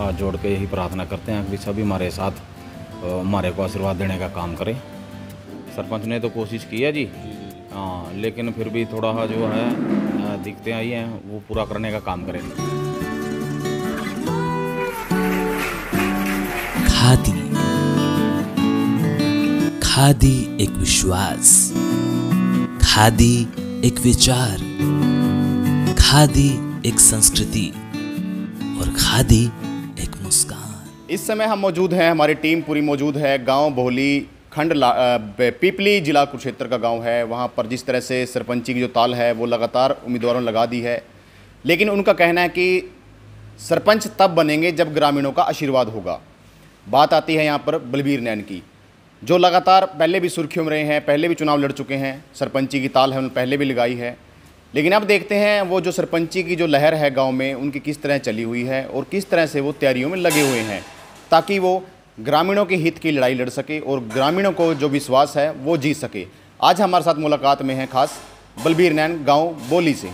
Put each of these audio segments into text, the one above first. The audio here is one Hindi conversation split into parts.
हाथ जोड़ के यही प्रार्थना करते हैं कि सभी हमारे साथ हमारे को आशीर्वाद देने का काम करें। सरपंच ने तो कोशिश की है जी, हाँ, लेकिन फिर भी थोड़ा जो है दिक्कतें आई हैं, वो पूरा करने का काम करेंगे। खादी, खादी एक विश्वास, खादी एक विचार, खादी एक संस्कृति और खादी एक मुस्कान। इस समय हम मौजूद हैं, हमारी टीम पूरी मौजूद है गांव बोहली खंड पीपली जिला कुरुक्षेत्र का गांव है। वहां पर जिस तरह से सरपंची की जो ताल है वो लगातार उम्मीदवारों ने लगा दी है, लेकिन उनका कहना है कि सरपंच तब बनेंगे जब ग्रामीणों का आशीर्वाद होगा। बात आती है यहाँ पर बलबीर नैन की, जो लगातार पहले भी सुर्खियों में रहे हैं, पहले भी चुनाव लड़ चुके हैं। सरपंची की ताल है उन्होंने पहले भी लगाई है, लेकिन अब देखते हैं वो जो सरपंची की जो लहर है गांव में उनकी किस तरह चली हुई है और किस तरह से वो तैयारियों में लगे हुए हैं ताकि वो ग्रामीणों के हित की लड़ाई लड़ सके और ग्रामीणों को जो विश्वास है वो जीत सके। आज हमारे साथ मुलाकात में है खास बलबीर नैन गाँव बोली से।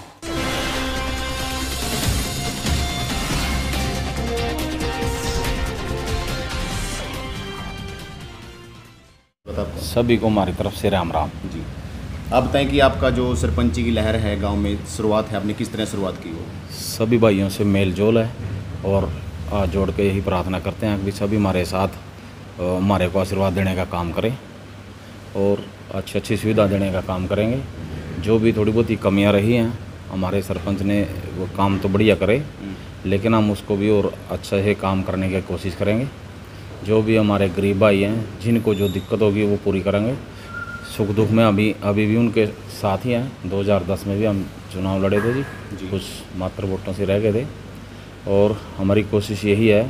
सभी को हमारी तरफ से राम राम जी। आप बताएं कि आपका जो सरपंची की लहर है गांव में शुरुआत है, आपने किस तरह शुरुआत की हो? सभी भाइयों से मेल जोल है और हाथ जोड़ के यही प्रार्थना करते हैं कि सभी हमारे साथ हमारे को आशीर्वाद देने का काम करें और अच्छी अच्छी सुविधा देने का काम करेंगे। जो भी थोड़ी बहुत ही कमियां रही हैं, हमारे सरपंच ने वो काम तो बढ़िया करे, लेकिन हम उसको भी और अच्छा से काम करने की कोशिश करेंगे। जो भी हमारे गरीब भाई हैं जिनको जो दिक्कत होगी वो पूरी करेंगे। सुख दुख में अभी भी उनके साथ ही हैं। 2010 में भी हम चुनाव लड़े थे जी, कुछ मात्र वोटों से रह गए थे और हमारी कोशिश यही है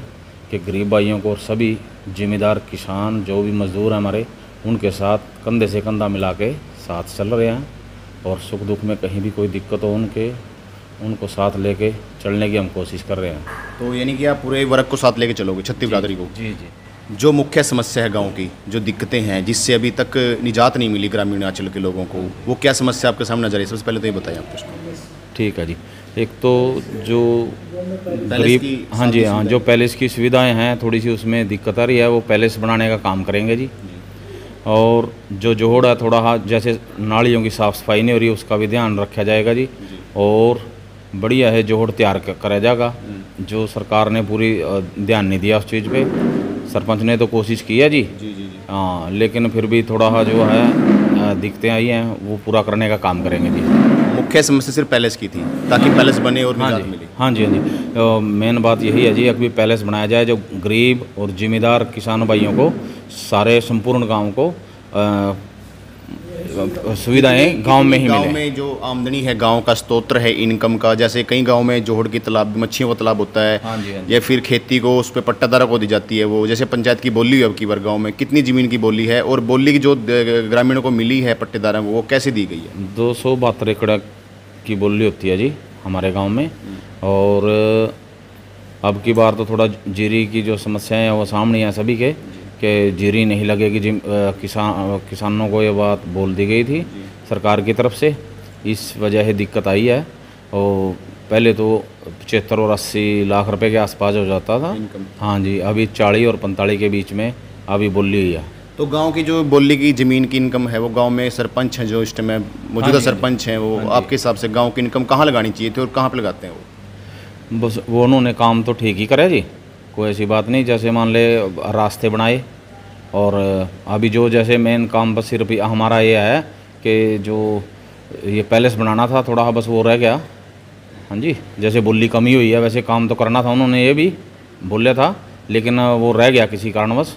कि गरीब भाइयों को और सभी जिम्मेदार किसान जो भी मजदूर हैं हमारे, उनके साथ कंधे से कंधा मिला के साथ चल रहे हैं और सुख दुख में कहीं भी कोई दिक्कत हो उनको साथ लेके चलने की हम कोशिश कर रहे हैं। तो यानी कि आप पूरे वर्ग को साथ लेके चलोगे, छत्तीस बिरादरी को? जी जी। जो मुख्य समस्या है गांव की, जो दिक्कतें हैं जिससे अभी तक निजात नहीं मिली ग्रामीण अंचल के लोगों को, वो क्या समस्या आपके सामने नजर आई? सबसे पहले तो ये बताइए आप उसको। ठीक है जी। एक तो जो गरीब, हाँ जी हाँ, जो पैलेस की सुविधाएं हैं थोड़ी सी उसमें दिक्कत आ रही है, वो पैलेस बनाने का काम करेंगे जी। और जो जोड़ है थोड़ा जैसे नालियों की साफ़ सफाई नहीं हो रही, उसका भी ध्यान रखा जाएगा जी। और बढ़िया है जोड़ तैयार करा जाएगा, जो सरकार ने पूरी ध्यान नहीं दिया उस चीज़ पे। सरपंच ने तो कोशिश की है जी, हाँ, लेकिन फिर भी थोड़ा जो है दिक्कतें आई हैं, वो पूरा करने का काम करेंगे जी। मुख्य समस्या सिर्फ पैलेस की थी ताकि पैलेस बने और निजात मिले? हाँ जी हाँ जी। मेन बात यही है जी, अभी पैलेस बनाया जाए जो गरीब और जिम्मेदार किसान भाइयों को, सारे संपूर्ण गांव को सुविधाएं गांव में ही मिले। गांव में जो आमदनी है, गांव का स्तोत्र है इनकम का, जैसे कई गांव में जोहड़ की तालाब, मच्छियों का तालाब होता है, हाँ जी, या फिर खेती को उस पर पट्टादारों को दी जाती है। वो जैसे पंचायत की बोली है अब की बार गाँव में कितनी ज़मीन की बोली है और बोली की जो ग्रामीणों को मिली है पट्टेदारों को, वो कैसे दी गई है? 272 एकड़ की बोली होती है जी हमारे गाँव में। और अब की बार तो थोड़ा जीरी की जो समस्याएं हैं वो सामने हैं सभी के, कि जीरी नहीं लगेगी। किसानों को ये बात बोल दी गई थी सरकार की तरफ से, इस वजह से दिक्कत आई है। और पहले तो 75 और 80 लाख रुपए के आसपास हो जाता था, हाँ जी, अभी 40 और 45 के बीच में अभी बोली हुई है। तो गांव की जो बोली की ज़मीन की इनकम है, वो गांव में सरपंच हैं जो इस टाइम मौजूदा सरपंच हैं, वो आपके हिसाब से गांव की इनकम कहाँ लगानी चाहिए थी और कहाँ पे लगाते हैं वो? बस वो उन्होंने काम तो ठीक ही करे जी, कोई ऐसी बात नहीं। जैसे मान ले रास्ते बनाए, और अभी जो जैसे मेन काम बस सिर्फ हमारा ये है कि जो ये पैलेस बनाना था थोड़ा बस वो रह गया, हाँ जी। जैसे बोली कमी हुई है वैसे काम तो करना था, उन्होंने ये भी बोला था, लेकिन वो रह गया किसी कारणवश।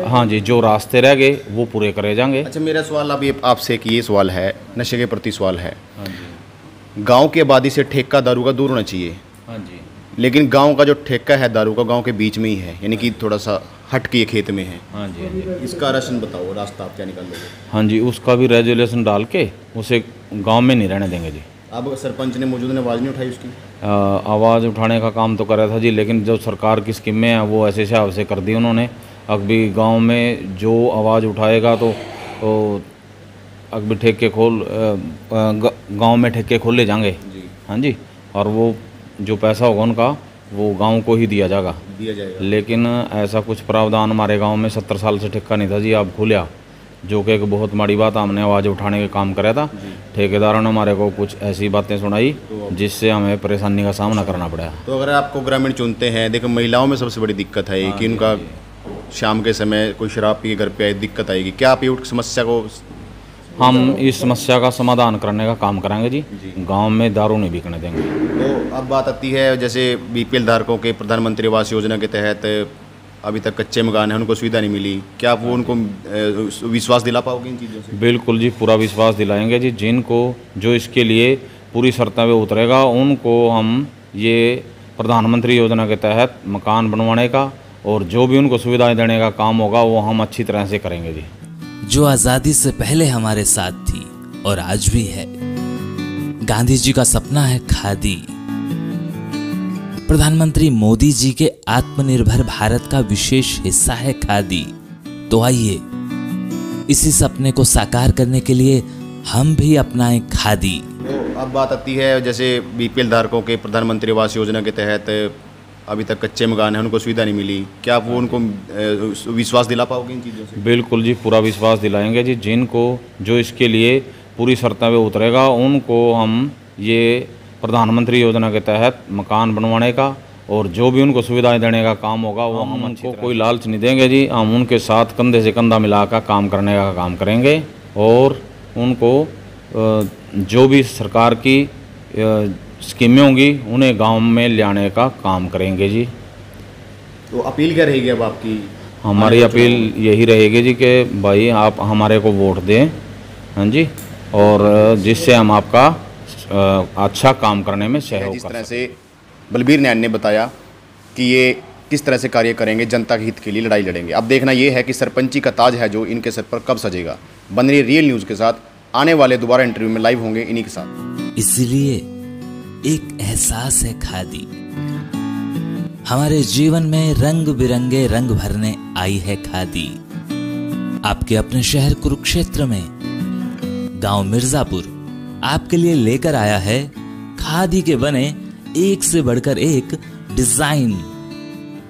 हाँ जी, जो रास्ते रह गए वो पूरे करे जाएंगे। अच्छा, मेरा सवाल अभी आपसे एक ये सवाल है, नशे के प्रति सवाल है। हाँ जी। गांव की आबादी से ठेका दारू का दूर होना चाहिए, हाँ जी, लेकिन गांव का जो ठेका है दारू का गांव के बीच में ही है, यानी कि थोड़ा सा हट के खेत में है। हाँ जी, हाँ जी। इसका राशन बताओ, रास्ता आप क्या निकाल लोगे? हाँ जी, उसका भी रेजुलेशन डाल के उसे गांव में नहीं रहने देंगे जी। अब सरपंच ने मौजूद ने आवाज़ नहीं उठाई उसकी? आवाज़ उठाने का काम तो करा था जी, लेकिन जो सरकार की स्कीमें हैं वो ऐसे हिसाब से कर दी उन्होंने। अभी गांव में जो आवाज़ उठाएगा तो अभी ठेके गांव में ठेके खोले जाएंगे, हाँ जी। और वो जो पैसा होगा उनका वो गांव को ही दिया जाएगा। लेकिन ऐसा कुछ प्रावधान हमारे गांव में 70 साल से ठेका नहीं था जी, आप खुलिया, जो कि एक बहुत माड़ी बात, हमने आवाज़ उठाने का काम करा था। ठेकेदारों ने हमारे को कुछ ऐसी बातें सुनाई जिससे हमें परेशानी का सामना करना पड़ा। तो अगर आपको ग्रामीण चुनते हैं, देखो महिलाओं में सबसे बड़ी दिक्कत है कि उनका शाम के समय कोई शराब पी के घर पे आए, दिक्कत आएगी। क्या आप ये समस्या को हम इस समस्या का समाधान करने का काम करेंगे जी। गांव में दारू नहीं बिकने देंगे। तो अब बात आती है जैसे बीपीएल धारकों के प्रधानमंत्री आवास योजना के तहत अभी तक कच्चे मकान हैं, उनको सुविधा नहीं मिली, क्या आप वो उनको विश्वास दिला पाओगे इन चीज़ों से? बिल्कुल जी, पूरा विश्वास दिलाएंगे जी। जिनको जो इसके लिए पूरी शर्तें पे उतरेगा उनको हम ये प्रधानमंत्री योजना के तहत मकान बनवाने का और जो भी उनको सुविधाएं देने का काम होगा वो हम अच्छी तरह से करेंगे जी। जो आजादी से पहले हमारे साथ थी और आज भी है। गांधी जी का सपना है खादी। प्रधानमंत्री मोदी जी के आत्मनिर्भर भारत का विशेष हिस्सा है खादी। तो आइए इसी सपने को साकार करने के लिए हम भी अपनाएं खादी। तो अब बात आती है जैसे बीपीएल धारकों के प्रधानमंत्री आवास योजना के तहत अभी तक कच्चे मकान हैं, उनको सुविधा नहीं मिली, क्या आप वो उनको विश्वास दिला पाओगे इन चीज़ों से? बिल्कुल जी, पूरा विश्वास दिलाएंगे जी। जिनको जो इसके लिए पूरी शर्तें पे उतरेगा उनको हम ये प्रधानमंत्री योजना के तहत मकान बनवाने का और जो भी उनको सुविधाएं देने का काम होगा वो हम उनको कोई लालच नहीं देंगे जी। हम उनके साथ कंधे से कंधा मिलाकर काम करने का काम करेंगे और उनको जो भी सरकार की स्कीमें होंगी उन्हें गांव में लाने का काम करेंगे जी। तो अपील क्या रहेगी अब आपकी? हमारी अपील यही रहेगी जी कि भाई आप हमारे को वोट दें, हाँ जी, और जिससे हम आपका अच्छा काम करने में सहयोग जिस कर तरह से बलबीर नैन ने बताया कि ये किस तरह से कार्य करेंगे, जनता के हित के लिए लड़ाई लड़ेंगे। अब देखना ये है कि सरपंची का ताज है जो इनके सर पर कब सजेगा। बन रही रियल न्यूज़ के साथ आने वाले दोबारा इंटरव्यू में लाइव होंगे इन्हीं के साथ। इसलिए एक एहसास है खादी। हमारे जीवन में रंग बिरंगे रंग भरने आई है खादी। आपके अपने शहर कुरुक्षेत्र में गांव मिर्जापुर आपके लिए लेकर आया है खादी के बने एक से बढ़कर एक डिजाइन,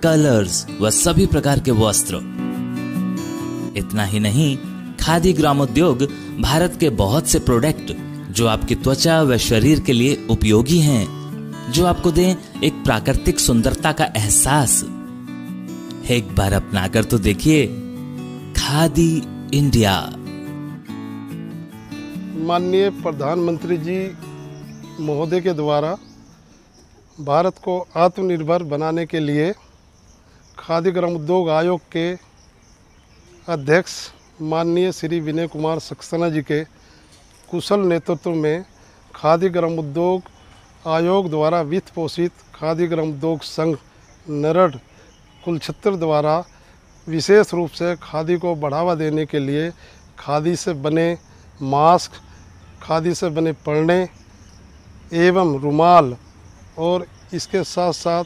कलर्स व सभी प्रकार के वस्त्र। इतना ही नहीं, खादी ग्रामोद्योग भारत के बहुत से प्रोडक्ट जो आपकी त्वचा व शरीर के लिए उपयोगी हैं, जो आपको दें एक प्राकृतिक सुंदरता का एहसास। एक बार अपना कर तो देखिए खादी इंडिया। माननीय प्रधानमंत्री जी महोदय के द्वारा भारत को आत्मनिर्भर बनाने के लिए खादी ग्रामोद्योग आयोग के अध्यक्ष माननीय श्री विनय कुमार सक्सेना जी के कुशल नेतृत्व में खादी ग्रामोद्योग आयोग द्वारा वित्त पोषित खादी ग्रामोद्योग संघ नरड कुलछत्र द्वारा विशेष रूप से खादी को बढ़ावा देने के लिए खादी से बने मास्क, खादी से बने पड़ने एवं रुमाल और इसके साथ साथ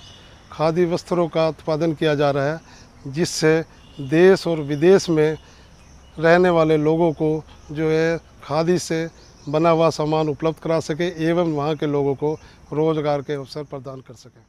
खादी वस्त्रों का उत्पादन किया जा रहा है, जिससे देश और विदेश में रहने वाले लोगों को जो है खादी से बना हुआ सामान उपलब्ध करा सके एवं वहाँ के लोगों को रोज़गार के अवसर प्रदान कर सकें।